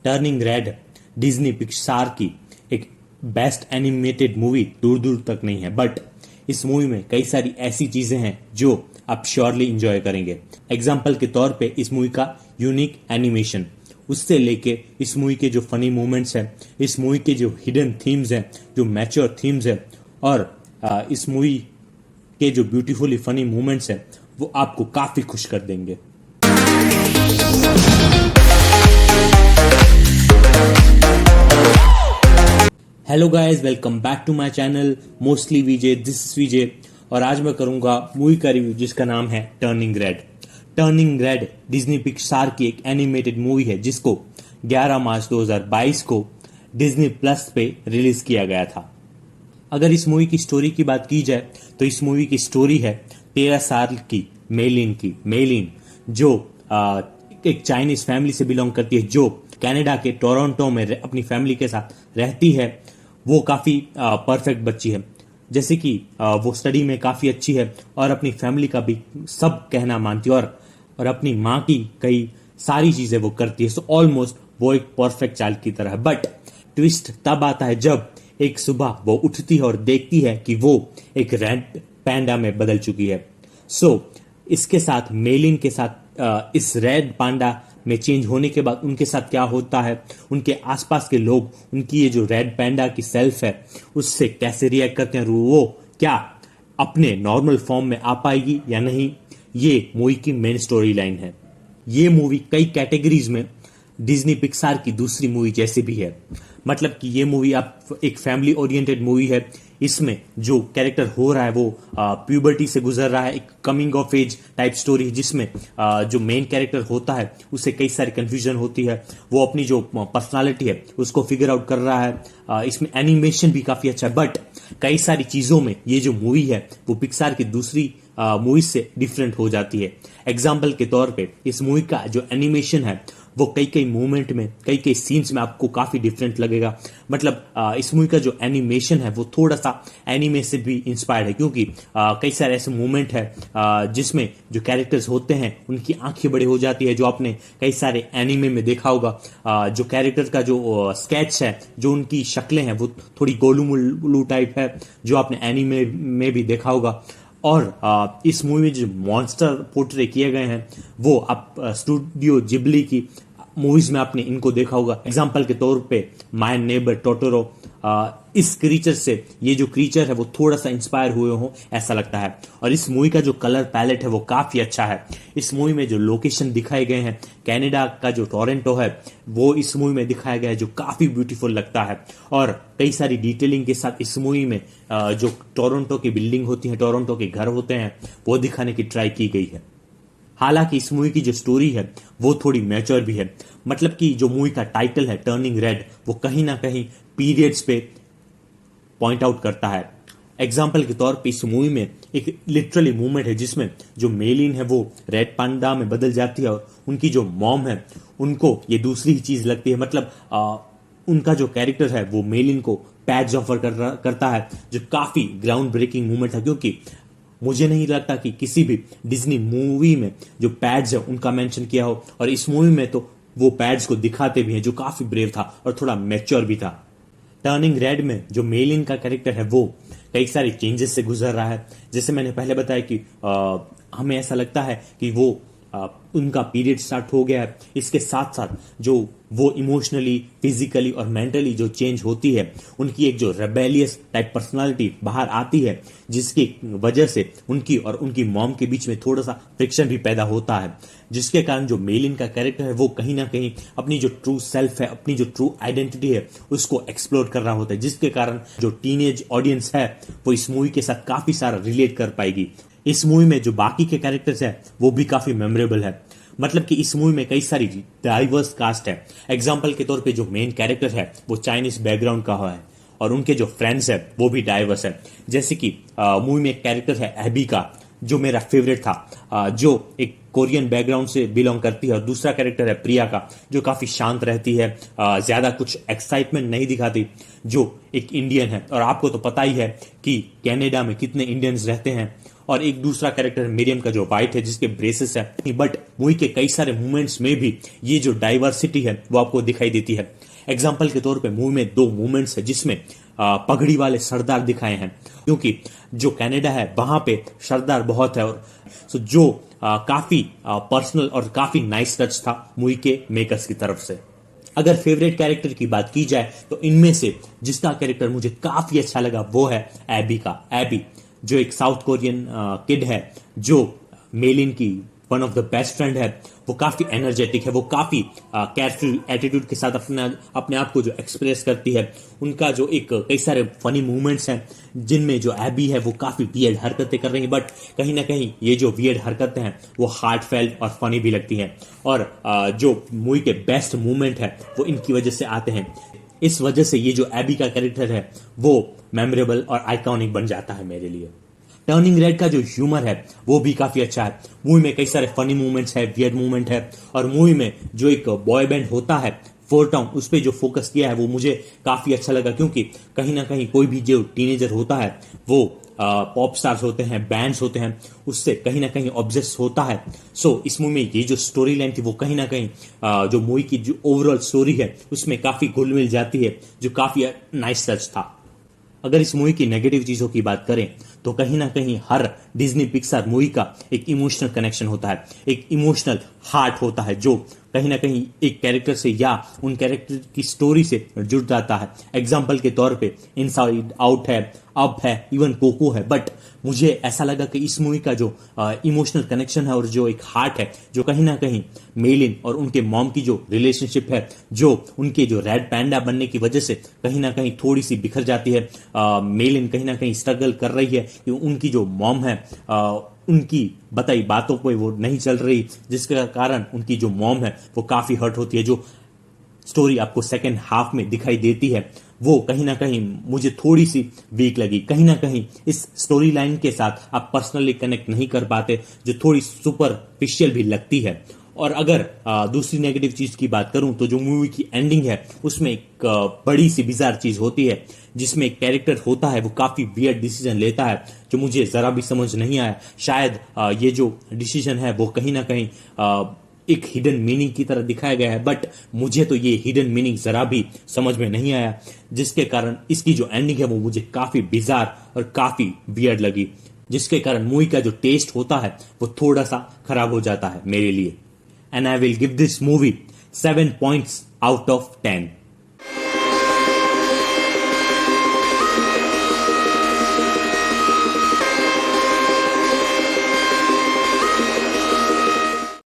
Turning red Disney Pixar की एक best animated movie दूर दूर तक नहीं है, बट इस मूवी में कई सारी ऐसी चीजें हैं जो आप श्योरली इंजॉय करेंगे। एग्जाम्पल के तौर पे इस मूवी का यूनिक एनिमेशन, उससे लेके इस मूवी के जो फनी मोमेंट्स हैं, इस मूवी के जो हिडन थीम्स हैं, जो मैच्योर थीम्स हैं, और इस मूवी के जो ब्यूटीफुली फनी मोमेंट्स हैं, वो आपको काफी खुश कर देंगे। Hello guys, welcome back to my channel mostly Vijay. This is Vijay और आज मैं करूंगा मूवी का रिव्यू जिसका नाम है turning red. Turning red Disney Pixar की एक एनिमेटेड मूवी है जिसको 11 मार्च 2022 को डिज्नी प्लस पे रिलीज किया गया था। अगर इस मूवी की स्टोरी की बात की जाए तो इस मूवी की स्टोरी है 13 साल की मेलिन जो एक चाइनीज फैमिली से बिलोंग करती है, जो कनाडा के टोरंटो में अपनी फैमिली के साथ रहती है। वो काफी परफेक्ट बच्ची है, जैसे कि वो स्टडी में काफी अच्छी है और अपनी फैमिली का भी सब कहना मानती है और अपनी माँ की कई सारी चीजें वो करती है। सो ऑलमोस्ट वो एक परफेक्ट चाइल्ड की तरह है। बट ट्विस्ट तब आता है जब एक सुबह वो उठती है और देखती है कि वो एक रेड पैंडा में बदल चुकी है। सो इसके साथ मेलिन के साथ इस रेड पांडा में चेंज होने के बाद उनके साथ क्या होता है, उनके आसपास के लोग उनकी ये जो रेड पैंडा की सेल्फ है उससे कैसे रिएक्ट करते हैं, वो क्या अपने नॉर्मल फॉर्म में आ पाएगी या नहीं, ये मूवी की मेन स्टोरी लाइन है। ये मूवी कई कैटेगरीज में डिज्नी पिक्सार की दूसरी मूवी जैसे भी है। मतलब कि ये मूवी आप एक फैमिली ओरिएंटेड मूवी है। इसमें जो कैरेक्टर हो रहा है वो प्यूबर्टी से गुजर रहा है, एक coming of age type story है जिसमें जो मेन कैरेक्टर होता है उसे कई सारी कंफ्यूजन होती है। वो अपनी जो पर्सनालिटी है उसको फिगर आउट कर रहा है। इसमें एनिमेशन भी काफी अच्छा है, बट कई सारी चीजों में ये जो मूवी है वो पिक्सार की दूसरी मूवी से डिफरेंट हो जाती है। एग्जाम्पल के तौर पे इस मूवी का जो एनिमेशन है वो कई मूवमेंट में, कई सीन्स में आपको काफी डिफरेंट लगेगा। मतलब इस मूवी का जो एनिमेशन है वो थोड़ा सा एनीमे से भी इंस्पायर्ड है, क्योंकि कई सारे ऐसे मूवमेंट है जिसमें जो कैरेक्टर्स होते हैं उनकी आंखें बड़ी हो जाती है, जो आपने कई सारे एनीमे में देखा होगा। जो कैरेक्टर का जो स्केच है, जो उनकी शक्लें हैं वो थोड़ी गोलू मोलू टाइप है, जो आपने एनीमे में भी देखा होगा। और इस मूवी में जो मॉन्स्टर पोर्ट्रे किए गए हैं वो आप स्टूडियो जिबली की मूवीज में आपने इनको देखा होगा। एग्जाम्पल के तौर पे माय नेबर टोटोरो, इस क्रीचर से ये जो क्रीचर है वो थोड़ा सा इंस्पायर हुए हो ऐसा लगता है। और इस मूवी का जो कलर पैलेट है वो काफी अच्छा है। इस मूवी में जो लोकेशन दिखाए गए हैं, कनाडा का जो टोरंटो है वो इस मूवी में दिखाया गया है, जो काफी ब्यूटीफुल लगता है। और कई सारी डिटेलिंग के साथ इस मूवी में जो टोरंटो की बिल्डिंग होती है, टोरंटो के घर होते हैं, वो दिखाने की ट्राई की गई है। हालांकि इस मूवी की जो स्टोरी है वो थोड़ी मैच्योर भी है। मतलब कि जो मूवी का टाइटल है टर्निंग रेड, वो कहीं ना कहीं पीरियड्स पे पॉइंट आउट करता है। एग्जाम्पल के तौर पे इस मूवी में एक लिटरली मूवमेंट है जिसमें जो मेलिन है वो रेड पांडा में बदल जाती है और उनकी जो मॉम है उनको ये दूसरी ही चीज लगती है। मतलब उनका जो कैरेक्टर है वो मेलिन को पैड्स ऑफर करता है, जो काफी ग्राउंड ब्रेकिंग मूवमेंट है, क्योंकि मुझे नहीं लगता कि किसी भी डिज्नी मूवी में जो पैड्स है उनका मेंशन किया हो। और इस मूवी में तो वो पैड्स को दिखाते भी हैं, जो काफी ब्रेव था और थोड़ा मैच्योर भी था। टर्निंग रेड में जो मेलिन का कैरेक्टर है वो कई सारे चेंजेस से गुजर रहा है। जैसे मैंने पहले बताया कि हमें ऐसा लगता है कि वो उनका पीरियड स्टार्ट हो गया है। इसके साथ साथ जो वो इमोशनली, फिजिकली और मेंटली जो चेंज होती है, उनकी एक जो रेबेलियस टाइप पर्सनालिटी बाहर आती है, जिसकी वजह से उनकी और उनकी मॉम के बीच में थोड़ा सा फ्रिक्शन भी पैदा होता है, जिसके कारण जो मेलिन का कैरेक्टर है वो कहीं ना कहीं अपनी जो ट्रू सेल्फ है, अपनी जो ट्रू आइडेंटिटी है उसको एक्सप्लोर कर रहा होता है, जिसके कारण जो टीनेज ऑडियंस है वो इस मूवी के साथ काफी सारा रिलेट कर पाएगी। इस मूवी में जो बाकी के कैरेक्टर्स है वो भी काफी मेमोरेबल है। मतलब कि इस मूवी में कई सारी डाइवर्स कास्ट है। एग्जाम्पल के तौर पे जो मेन कैरेक्टर है वो चाइनीज बैकग्राउंड का है और उनके जो फ्रेंड्स है वो भी डाइवर्स है। जैसे कि मूवी में एक कैरेक्टर है एबी का, जो मेरा फेवरेट था, जो एक कोरियन बैकग्राउंड से बिलोंग करती है, और दूसरा कैरेक्टर है प्रिया का, जो काफी शांत रहती है, ज्यादा कुछ एक्साइटमेंट नहीं दिखाती, जो एक इंडियन है। और आपको तो पता ही है कि कनाडा में कितने इंडियंस रहते हैं और एक दूसरा कैरेक्टर मिरियम का जो वाइट है जिसके ब्रेसेस है, बट मूवी के कई सारे मूवमेंट्स में भी ये जो डाइवर्सिटी है वो आपको दिखाई देती है। एग्जाम्पल के तौर पे मूवी में 2 मूवमेंट्स है जिसमें पगड़ी वाले सरदार दिखाए हैं, क्योंकि जो कनाडा है वहां पे सरदार बहुत है, और जो काफी पर्सनल और काफी नाइस टच था मूवी के मेकर्स की तरफ से। अगर फेवरेट कैरेक्टर की बात की जाए तो इनमें से जिसका कैरेक्टर मुझे काफी अच्छा लगा वो है एबी का। एबी जो एक साउथ कोरियन किड है, जो मेलिन की one of the best friend है, वो काफी एनर्जेटिक है, वो काफी केयरफुल एटीट्यूड के साथ अपने आप को जो एक्सप्रेस करती है। उनका जो एक कई सारे फनी मूवमेंट्स हैं जिनमें जो एबी है वो काफी वियर्ड हरकतें कर रही है, बट कहीं ना कहीं ये जो वियर्ड हरकतें हैं वो हार्टफेल्ट और फनी भी लगती हैं, और जो मूवी के बेस्ट मूवमेंट है वो इनकी वजह से आते हैं। इस वजह से ये जो एबी का कैरेक्टर है वो मेमोरेबल और आइकॉनिक बन जाता है मेरे लिए। टर्निंग रेड का जो ह्यूमर है वो भी काफी अच्छा है। मूवी में कई सारे फनी मूवमेंट्स है, वियर्ड मूवमेंट है, और मूवी में जो एक बॉय बैंड होता है फोर टाउन, उस पर जो फोकस किया है वो मुझे काफी अच्छा लगा, क्योंकि कहीं ना कहीं कोई भी जो टीनेजर होता है वो पॉप स्टार्स होते हैं, बैंड्स होते हैं, उससे कहीं ना कहीं ऑब्सेस होता है। सो इस मूवी में ये जो स्टोरी लाइन थी वो कहीं ना कहीं जो मूवी की जो ओवरऑल स्टोरी है उसमें काफी घुल मिल जाती है, जो काफी नाइस टच था। अगर इस मूवी की नेगेटिव चीजों की बात करें तो कहीं ना कहीं हर डिज्नी पिक्सार मूवी का एक इमोशनल कनेक्शन होता है, एक इमोशनल हार्ट होता है जो कहीं ना कहीं एक कैरेक्टर से या उन कैरेक्टर की स्टोरी से जुड़ जाता है। एग्जाम्पल के तौर पे इनसाइड आउट है, अप है, इवन कोको है, बट मुझे ऐसा लगा कि इस मूवी का जो इमोशनल कनेक्शन है और जो एक हार्ट है, जो कहीं ना कहीं मेलिन और उनके मॉम की जो रिलेशनशिप है, जो उनके जो रेड पैंडा बनने की वजह से कहीं ना कहीं थोड़ी सी बिखर जाती है। मेलिन कहीं ना कहीं स्ट्रगल कर रही है कि उनकी जो मॉम है उनकी बताई बातों पे वो नहीं चल रही, जिसके कारण उनकी जो मॉम है वो काफी हर्ट होती है। जो स्टोरी आपको सेकेंड हाफ में दिखाई देती है वो कहीं ना कहीं मुझे थोड़ी सी वीक लगी। कहीं ना कहीं इस स्टोरी लाइन के साथ आप पर्सनली कनेक्ट नहीं कर पाते, जो थोड़ी सुपरफिशियल भी लगती है। और अगर दूसरी नेगेटिव चीज की बात करूं तो जो मूवी की एंडिंग है उसमें एक बड़ी सी बिजार चीज होती है, जिसमें एक कैरेक्टर होता है वो काफी वियर्ड डिसीजन लेता है, जो मुझे जरा भी समझ नहीं आया। शायद ये जो डिसीजन है वो कहीं ना कहीं एक हिडन मीनिंग की तरह दिखाया गया है, बट मुझे तो ये हिडन मीनिंग जरा भी समझ में नहीं आया, जिसके कारण इसकी जो एंडिंग है वो मुझे काफी बिजार और काफी वियर्ड लगी, जिसके कारण मूवी का जो टेस्ट होता है वो थोड़ा सा खराब हो जाता है मेरे लिए। And I will give this movie 7 points out of 10.